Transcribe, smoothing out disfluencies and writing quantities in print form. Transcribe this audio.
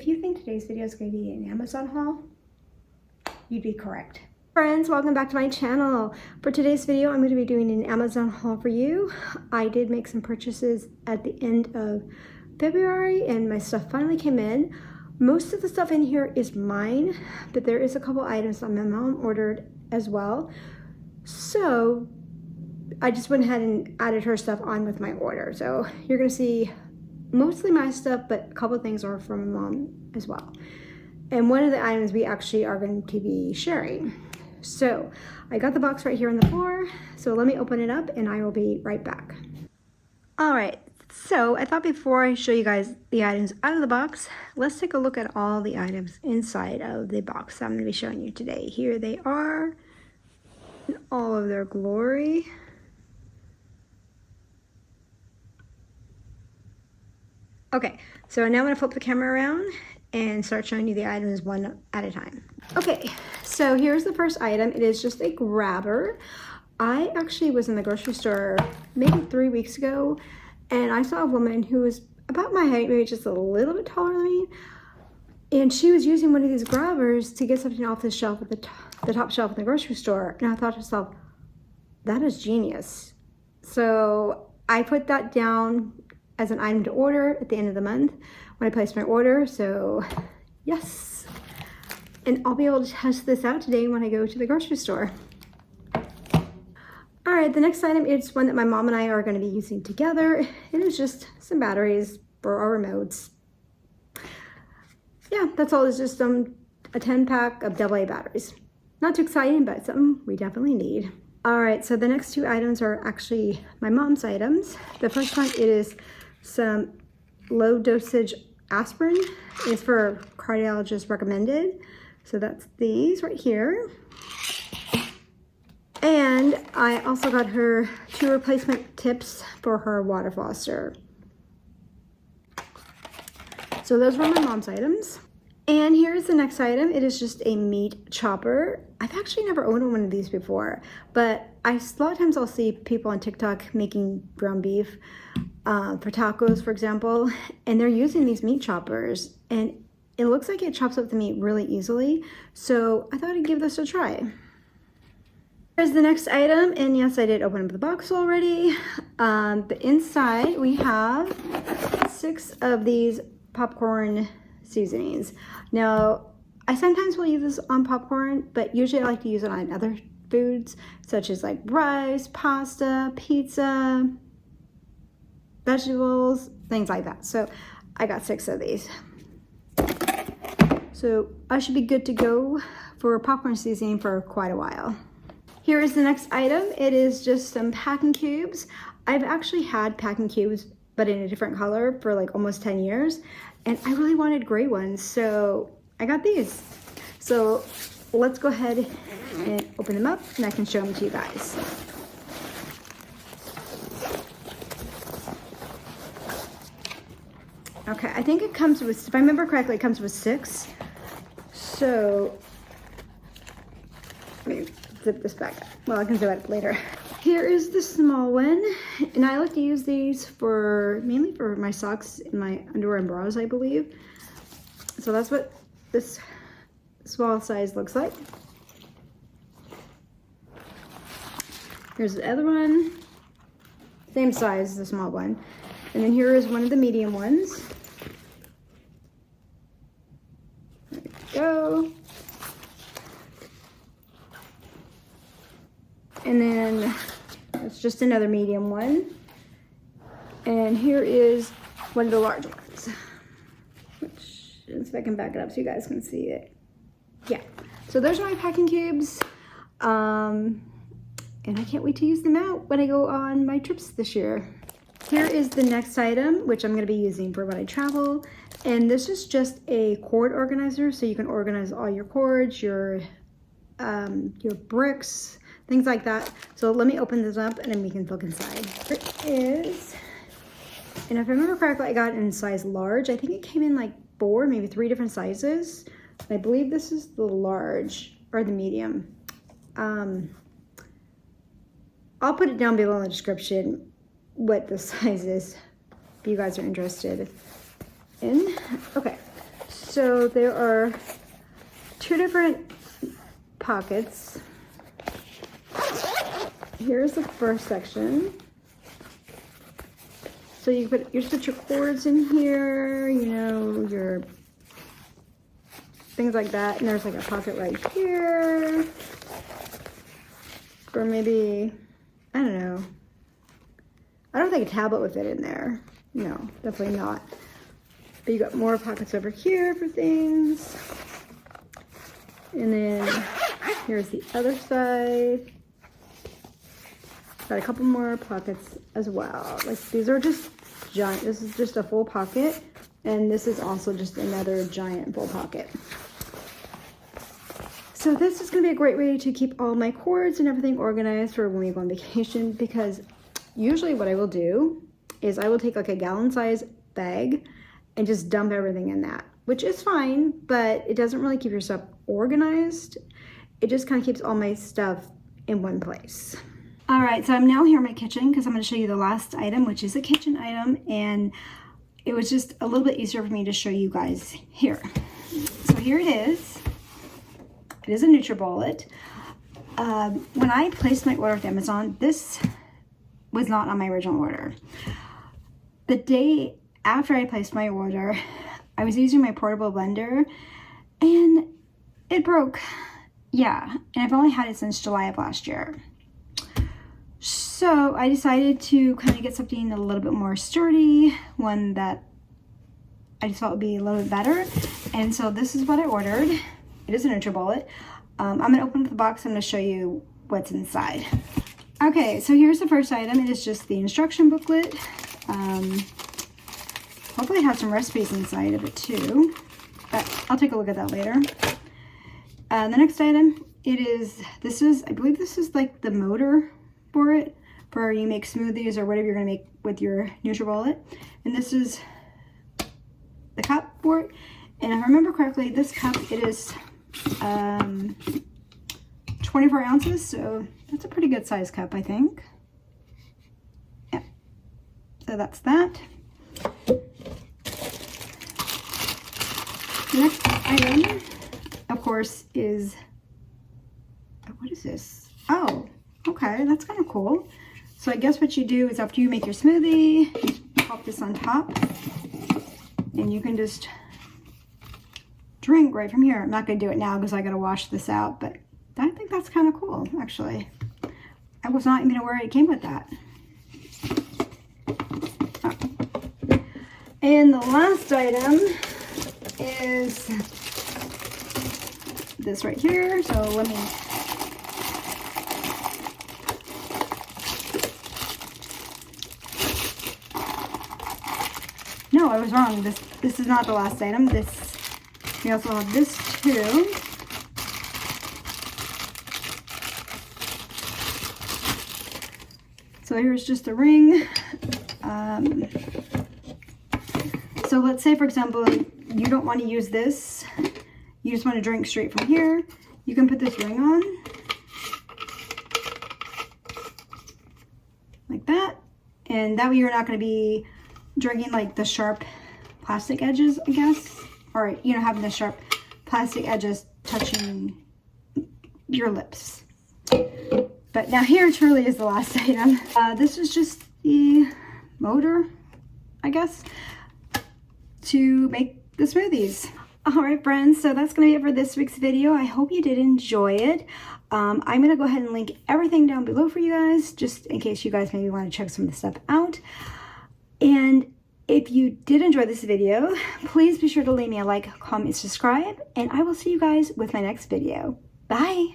if you think today's video is going to be an Amazon haul, you'd be correct. Friends, welcome back to my channel. For today's video, I'm going to be doing an Amazon haul for you. I did make some purchases at the end of February and my stuff finally came in. Most of the stuff in here is mine, but there is a couple items that my mom ordered as well. So I just went ahead and added her stuff on with my order. So you're going to see mostly my stuff, but a couple of things are from my mom as well. And one of the items we actually are going to be sharing. So I got the box right here on the floor. So let me open it up and I will be right back. All right. So I thought before I show you guys the items out of the box, let's take a look at all the items inside of the box I'm going to be showing you today. Here they are in all of their glory. Okay, so now I'm going to flip the camera around and start showing you the items one at a time. Okay, so here's the first item. It is just a grabber. I actually was in the grocery store maybe 3 weeks ago, and I saw a woman who was about my height, maybe just a little bit taller than me, and she was using one of these grabbers to get something off the shelf at the top shelf in the grocery store. And I thought to myself, that is genius. So I put that down as an item to order at the end of the month when I placed my order. So yes, and I'll be able to test this out today when I go to the grocery store. All right, the next item is one that my mom and I are going to be using together. It is just some batteries for our remotes. Yeah, that's all. It's just a 10-pack of AA batteries. Not too exciting, but something we definitely need. All right, so the next two items are actually my mom's items. The first one, it is some low dosage aspirin. It's for cardiologist recommended. So that's these right here. And I also got her 2 replacement tips for her water flosser. So those were my mom's items. And here's the next item. It is just a meat chopper. I've actually never owned one of these before, but a lot of times I'll see people on TikTok making ground beef for tacos, for example, and they're using these meat choppers, and it looks like it chops up the meat really easily. So I thought I'd give this a try. Here's the next item, and yes, I did open up the box already. But inside we have 6 of these popcorn seasonings. Now, I sometimes will use this on popcorn, but usually I like to use it on other foods, such as like rice, pasta, pizza, vegetables, things like that. So I got 6 of these. So I should be good to go for popcorn seasoning for quite a while. Here is the next item. It is just some packing cubes. I've actually had packing cubes, but in a different color for like almost 10 years. And I really wanted gray ones, so I got these. So let's go ahead and open them up and I can show them to you guys. Okay, I think it comes with, if I remember correctly, it comes with 6. So let me zip this back up. Well, I can zip it up later. Here is the small one, and I like to use these for mainly for my socks and my underwear and bras, I believe. So that's what this small size looks like. Here's the other one, same size as the small one. And then here is one of the medium ones. There we go. And then it's just another medium one. And here is one of the large ones. Which, if I can back it up so you guys can see it. Yeah, so those are my packing cubes. And I can't wait to use them out when I go on my trips this year. Here is the next item, which I'm going to be using for when I travel. And this is just a cord organizer, so you can organize all your cords, your bricks, things like that. So let me open this up and then we can look inside. Here it is. And if I remember correctly, I got it in size large. I think it came in like 4, maybe 3 different sizes. I believe this is the large or the medium. I'll put it down below in the description what the size is if you guys are interested in. Okay, So there are 2 different pockets. Here's the first section. So you put your cords in here, you know, your things like that. And there's like a pocket right here for maybe, I don't know. I don't think a tablet would fit in there. No, definitely not. But you got more pockets over here for things. And then here's the other side. Got a couple more pockets as well. Like these are just giant. This is just a full pocket. And this is also just another giant full pocket. So this is gonna be a great way to keep all my cords and everything organized for when we go on vacation, because usually what I will do is I will take like a gallon size bag and just dump everything in that, which is fine, but it doesn't really keep your stuff organized. It just kind of keeps all my stuff in one place. All right, so I'm now here in my kitchen because I'm going to show you the last item, which is a kitchen item, and it was just a little bit easier for me to show you guys here. So here it is. It is a NutriBullet. When I placed my order with Amazon, this was not on my original order. The day after I placed my order, I was using my portable blender and it broke. Yeah, and I've only had it since July of last year. So I decided to kind of get something a little bit more sturdy, one that I just thought would be a little bit better. And so this is what I ordered. It is a NutriBullet. I'm going to open up the box and I'm going to show you what's inside. Okay, so here's the first item. It is just the instruction booklet. Hopefully it has some recipes inside of it too, but I'll take a look at that later. The next item, I believe this is like the motor for it, for you make smoothies or whatever you're gonna make with your NutriBullet. And this is the cup for it. And if I remember correctly, this cup, it is 24 ounces, so that's a pretty good size cup, I think. Yeah, so that's that. The next item, of course, is, what is this? Oh, okay, that's kind of cool. So I guess what you do is after you make your smoothie, you pop this on top, and you can just drink right from here. I'm not going to do it now because I got to wash this out, but I think that's kind of cool, actually. I was not even aware it came with that. Oh. And the last item is this right here. So let me... No, I was wrong. This is not the last item. We also have this too. So here's just a ring. So let's say, for example, you don't want to use this. You just want to drink straight from here. You can put this ring on. Like that. And that way you're not going to be drinking like the sharp plastic edges, I guess. Or, you know, having the sharp plastic edges touching your lips. But now here truly is the last item. This is just the motor, I guess, to make the smoothies. All right, friends, so that's going to be it for this week's video. I hope you did enjoy it. I'm going to go ahead and link everything down below for you guys, just in case you guys maybe want to check some of the stuff out. And if you did enjoy this video, please be sure to leave me a like, comment, subscribe, and I will see you guys with my next video. Bye!